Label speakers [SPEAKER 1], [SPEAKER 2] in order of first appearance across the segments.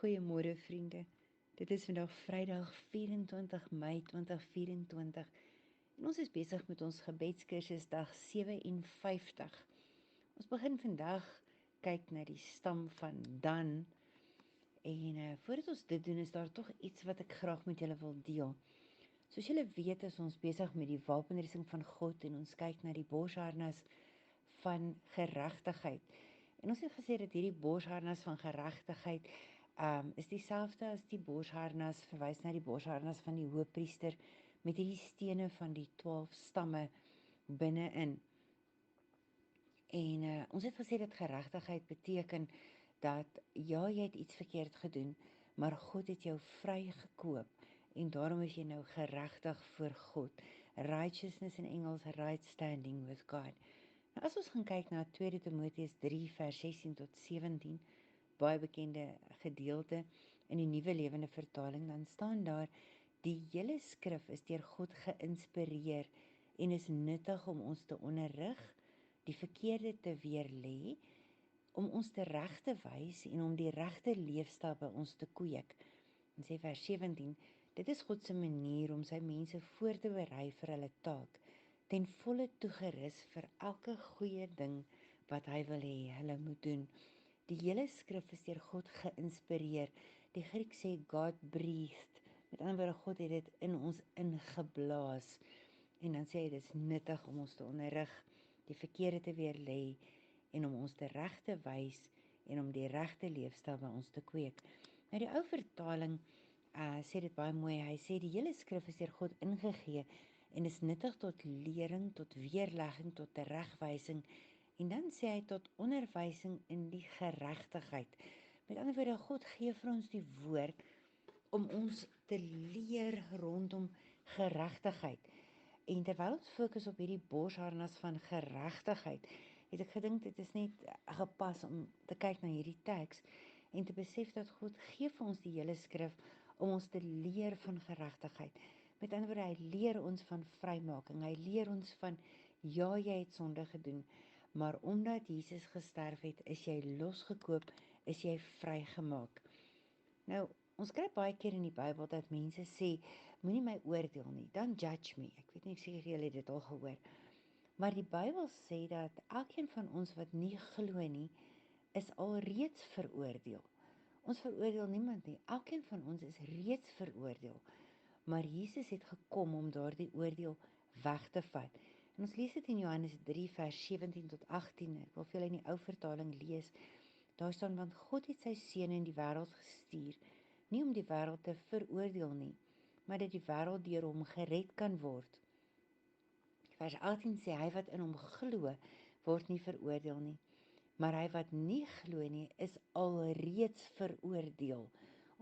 [SPEAKER 1] Goeiemôre vriende. Dit is vandag Vrydag 24 Mei 2024 en ons is besig met ons gebedskursus dag 57. Ons begin vandag kyk na die stam van Dan en voordat ons dit doen is daar tog iets wat ek graag met julle wil deel. Soos julle weet is ons besig met die wapenrusting van God en ons kyk na die borsharnas van geregtigheid. En ons het gesê dat hierdie borsharnas van geregtigheid is dieselfde as die borsharnas, verwys na die borsharnas van die hoëpriester met hierdie stene van die 12 stamme binne-in. En ons het gesê dat geregtigheid beteken dat ja, jy het iets verkeerd gedoen, maar God het jou vrygekoop en daarom is jy nou geregtig voor God. Righteousness in Engels, right standing with God. Nou as ons gaan kyk na 2 Timoteus 3 vers 16 tot 17, baie bekende gedeelte in die Nuwe Lewende Vertaling, dan staan daar: die hele skrif is deur God geïnspireer en is nuttig om ons te onderrig, die verkeerde te weerlê, om ons te reg te wys en om die regte leefstyl by ons te kweek. En sê vers 17, dit is God se manier om sy mense voor te berei vir hulle taak, ten volle toegerus vir elke goeie ding wat hy wil hê hulle moet doen. Die hele skrif is deur God geïnspireer. Die Griek sê God breathed. Met ander woorde, God het dit in ons ingeblaas. En dan sê hy, dit is nuttig om ons te onderrig, die verkeerde te weerlê en om ons te reg te wys en om die regte leefstyl by ons te kweek. Nou die ou vertaling sê dit baie mooi. Hy sê die hele skrif is deur God ingegee en is nuttig tot lering, tot weerlegging, tot teregwysing. En dan sê hy tot onderwysing in die geregtigheid. Met ander woorde, God gee vir ons die woord om ons te leer rondom geregtigheid. En terwyl ons fokus op hierdie borsharnas van geregtigheid, het ek gedink dit is net gepas om te kyk na hierdie teks en te besef dat God gee vir ons die hele skrif om ons te leer van geregtigheid. Met ander woorde, hy leer ons van vrymaking. Hy leer ons van, ja, jy het sonde gedoen, maar omdat Jesus gesterf het, is jy losgekoop, is jy vrygemaak. Nou, ons kry baie keer in die Bybel dat mense sê, moenie my oordeel nie, don't judge me. Ek weet nie, ek seker julle het dit al gehoor. Maar die Bybel sê dat elkeen van ons wat nie glo nie, is alreeds veroordeel. Ons veroordeel niemand nie. Elkeen van ons is reeds veroordeel. Maar Jesus het gekom om daardie oordeel weg te vat. En ons lees dit in Johannes 3 vers 17 tot 18. Ek wil vir julle in die ou vertaling lees. Daar staan, want God het sy seun in die wêreld gestuur, nie om die wêreld te veroordeel nie, maar dat die wêreld deur hom gered kan word. Vers 18 sê, hy wat in hom glo, word nie veroordeel nie, maar hy wat nie glo nie, is alreeds veroordeel,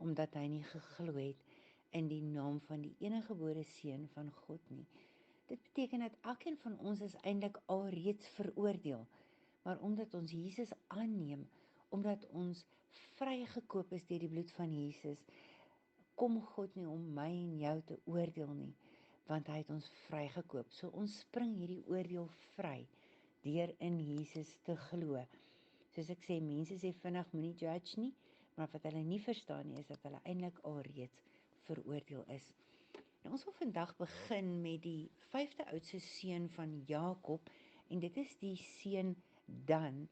[SPEAKER 1] omdat hy nie geglo het in die naam van die eniggebore seun van God nie. Dit beteken dat elkeen van ons is eintlik alreeds veroordeel, maar omdat ons Jesus aanneem, omdat ons vrygekoop is deur die bloed van Jesus, kom God nie om my en jou te oordeel nie, want hy het ons vrygekoop. So ons spring hierdie oordeel vry deur in Jesus te glo. Soos ek sê, mense sê vinnig moenie judge nie, maar wat hulle nie verstaan nie, is dat hulle eintlik alreeds veroordeel is. Nou, ons wil vandag begin met die 5de oudste seun van Jakob, en dit is die seun Dan,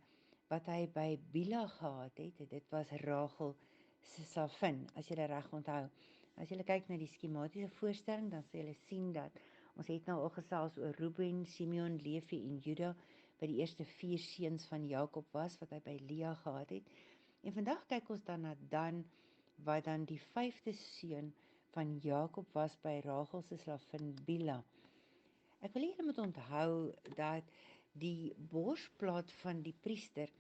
[SPEAKER 1] wat hy by Bila gehad het. Dit was Rachel se slavin, as jy dit reg onthou. As jy kyk na die skematiese voorstelling, dan sal jy sien dat ons het nou al gesels oor Reuben, Simeon, Levi en Juda, wat die eerste 4 seuns van Jakob was, wat hy by Lea gehad het. En vandag kyk ons dan na Dan, wat dan die 5de seun van Jakob was by Rachel se slavin Bila. Ek wil julle moet onthou dat die borsplaat van die priester,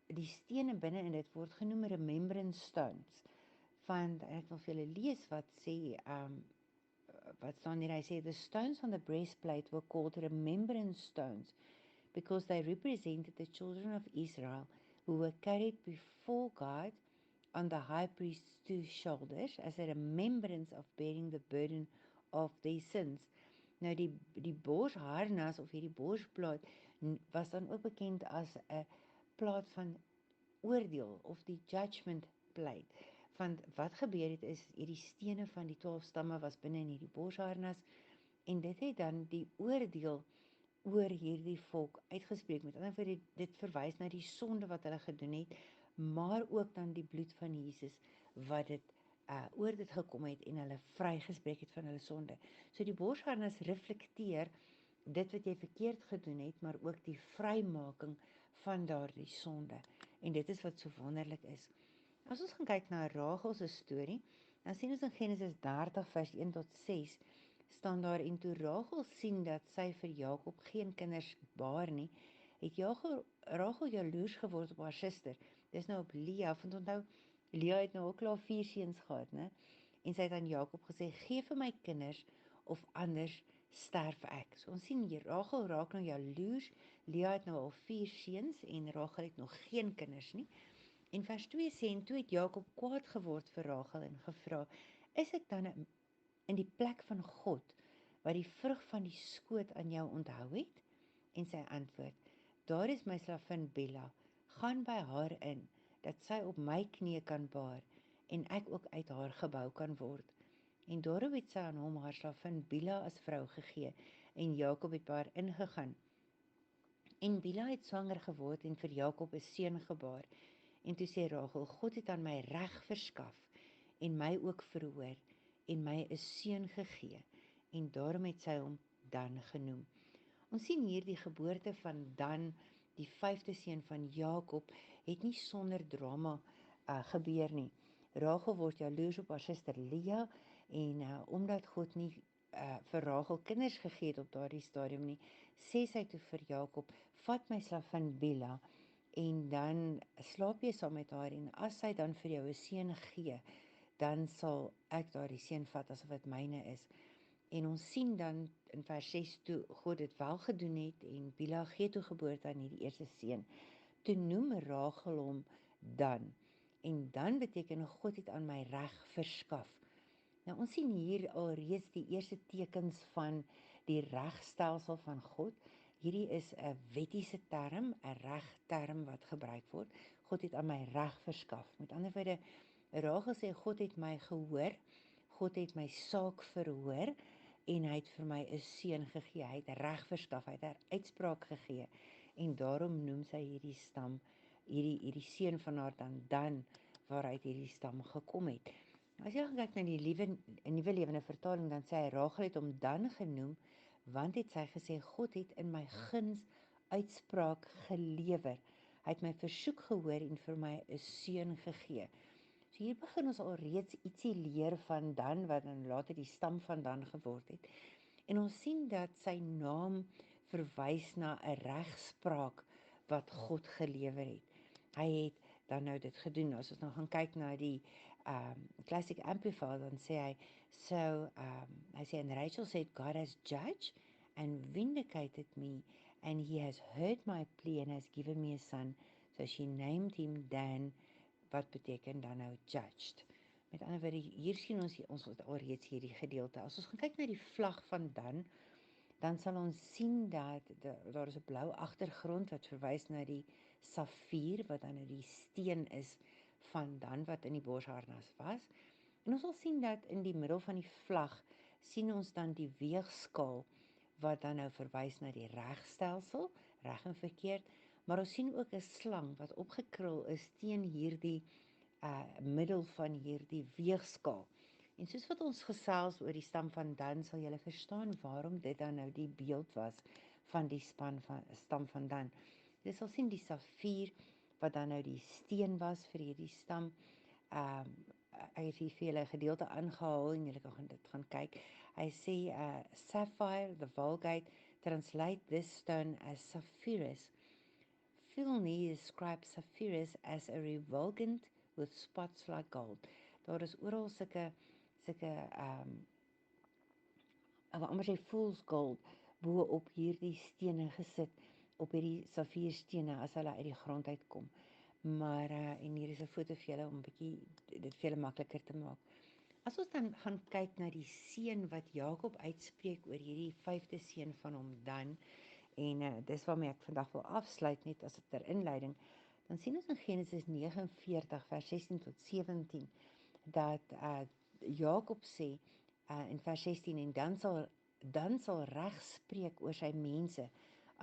[SPEAKER 1] die stene binne in dit word genoem remembrance stones. Want ek wil vir julle lees wat sê, wat staan hier, hy sê, the stones on the breastplate were called remembrance stones, because they represented the children of Israel, who were carried before God on the high priest's 2 shoulders, as a remembrance of bearing the burden of their sins. Nou die borsharnas of hierdie borsplaat was dan ook bekend as 'n plaat van oordeel of die judgment plate. Want wat gebeur het is, hierdie stene van die 12 stamme was binne in hierdie borsharnas, en dit het dan die oordeel oor hierdie volk uitgespreek. Met ander woorde, dit verwys na die sonde wat hulle gedoen het, maar ook dan die bloed van Jesus wat dit oor dit gekom het en hulle vrygespreek het van hulle sonde. So die borsharnas reflekteer dit wat jy verkeerd gedoen het, maar ook die vrymaking van daardie sonde. En dit is wat so wonderlik is. As ons gaan kyk na Rachel se storie, dan sien ons in Genesis 30 vers 1 tot 6, staan daar, en toe Rachel sien dat sy vir Jakob geen kinders baar nie, het Rachel jaloers geword op haar suster. Dis nou op Lea, want onthou, Lea het nou ook al 4 seuns gehad, né? En sy het aan Jakob gesê, gee vir my kinders, of anders sterf ek. So ons sien hier, Rachel raak nou jaloers, Lea het nou al 4 seuns, en Rachel het nog geen kinders nie. En vers 2 sê, en toe het Jakob kwaad geword vir Rachel en gevra, is ek dan in die plek van God, wat die vrug van die skoot aan jou onthou het? En sy antwoord, daar is my slavin Bila, gaan by haar in, dat sy op my knie kan baar, en ek ook uit haar gebou kan word. En daarop het sy aan hom haar slavin Bila as vrou gegee, en Jakob het by haar ingegaan. En Bila het swanger geword en vir Jakob 'n seun gebaar. En toe sê Rachel, God het aan my reg verskaf, en my ook verhoor, en my 'n seun gegee, en daarom het sy hom Dan genoem. Ons sien hier die geboorte van Dan, die 5de seun van Jakob, het nie sonder drama gebeur nie. Rachel word jaloers op haar suster Lea, en omdat God nie vir Rachel kinders gegee het op daardie stadium nie, sê sy toe vir Jakob, vat my slavin Bila, en dan slaap jy saam met haar, en as sy dan vir jou 'n seun gee, dan sal ek daardie seun vat asof dit myne is. En ons sien dan in vers 6 toe God dit wel gedoen het, en Bila gee toe geboorte aan hierdie eerste seun. Toe noem Rachel hom Dan, en Dan beteken God het aan my reg verskaf. Nou ons sien hier alreeds die eerste tekens van die regstelsel van God. Hierdie is 'n wettiese term, 'n regterm wat gebruik word. God het aan my reg verskaf. Met ander woorde, Rachel sê God het my gehoor, God het my saak verhoor, en hy het vir my 'n seun gegee. Hy het reg verskaf, hy het 'n uitspraak gegee, en daarom noem sy hierdie stam, hierdie seun van haar Dan, waaruit hierdie stam gekom het. As jy gaan kyk na die nuwe lewende vertaling, dan sê hy, Rachel het hom Dan genoem, want het sy gesê, God het in my guns uitspraak gelewer. Hy het my versoek gehoor en vir my 'n seun gegee. So hier begin ons al reeds ietsie leer van Dan, wat dan later die stam van Dan geword het. En ons sien dat sy naam verwys na 'n regspraak wat God gelewer het. Hy het dan nou dit gedoen. As ons nou gaan kyk na die Classic Amplifier, dan sê hy, hy sê, and Rachel said, God has judged and vindicated me, and he has heard my plea and has given me a son. So she named him Dan, wat beteken dan nou judged. Met ander woorde, hier sien ons alreeds hierdie gedeelte. As ons gaan kyk na die vlag van dan sal ons sien dat daar is 'n blou agtergrond wat verwys na die safier, wat dan nou die steen is van Dan, wat in die borsharnas was. En ons sal sien dat in die middel van die vlag sien ons dan die weegskaal, wat dan nou verwys na die regstelsel, reg en verkeerd, maar ons sien ook 'n slang wat opgekrul is teen hierdie middel van hierdie weegskaal. En soos wat ons gesels oor die stam van Dan, sal julle verstaan waarom dit dan nou die beeld was van die stam van Dan. Jy sal sien die safier, wat dan nou die steen was vir hierdie stam. Hy het hier vir julle 'n gedeelte aangehaal, en julle kan dit gaan kyk. Hy sê, sapphire, the Vulgate, translate this stone as sapphirus. Filny describes sapphirus as a refulgent with spots like gold. Daar is oral sulke amper sê fool's gold bo op hierdie stene gesit, op hierdie safierstene as hulle uit die grond uitkom. Maar en hier is 'n foto vir julle om 'n bietjie dit vir julle makliker te maak. As ons dan gaan kyk na die seën wat Jakob uitspreek oor hierdie 5de seun van hom Dan, en dis waarmee ek vandag wil afsluit, net as 'n ter inleiding, dan sien ons in Genesis 49 vers 16 tot 17 dat Jakob sê in vers 16 en dan sal reg spreek oor sy mense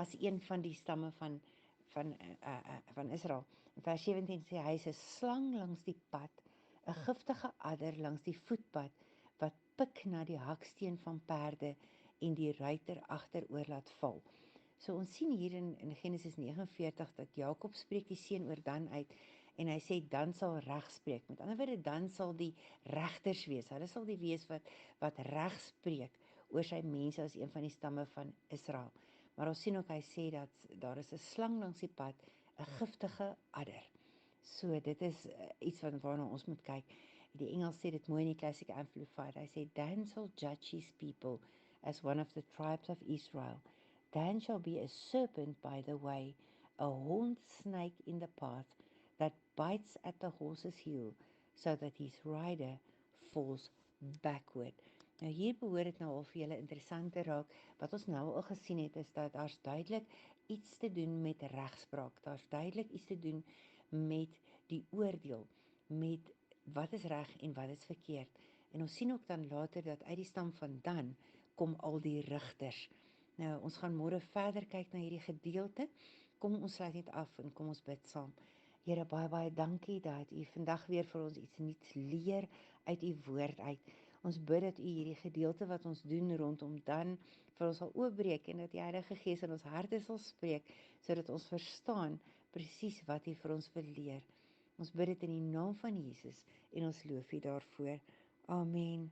[SPEAKER 1] as een van die stamme van Israel. In vers 17 sê hy is 'n slang langs die pad, 'n giftige adder langs die voetpad wat pik na die haksteen van perde en die ruiter agteroor laat val. So ons sien hier in Genesis 49 dat Jakob spreek die seun oor Dan uit en hy sê dan sal reg spreek. Met ander woorde, dan sal die regters wees. Hulle sal die wees wat reg spreek oor sy mense as een van die stamme van Israel. Maar ons sien ook hy sê dat daar is 'n slang langs die pad, 'n giftige adder. So dit is iets waarna ons moet kyk. Die Engels sê dit mooi in die Classic Amplified. Hy sê Dan shall judge his people as one of the tribes of Israel. Dan shall be a serpent by the way, a horned snake in the path that bites at the horse's heel, so that his rider falls backward. Nou hier behoort dit nou al vir julle interessant te raak. Wat ons nou al gesien het is dat daar's duidelik iets te doen met regspraak. Daar's duidelik iets te doen met die oordeel, met wat is reg en wat is verkeerd. En ons sien ook dan later dat uit die stam van Dan kom al die rigters. Nou, ons gaan môre verder kyk na hierdie gedeelte. Kom ons sluit net af en kom ons bid saam. Here, baie dankie dat U vandag weer vir ons iets nuuts leer uit U woord uit. Ons bid dat U hierdie gedeelte wat ons doen rondom Dan vir ons sal oopbreek en dat die Heilige Gees in ons harte sal spreek, sodat ons verstaan presies wat U vir ons wil leer. Ons bid dit in die naam van Jesus en ons loof U daarvoor. Amen.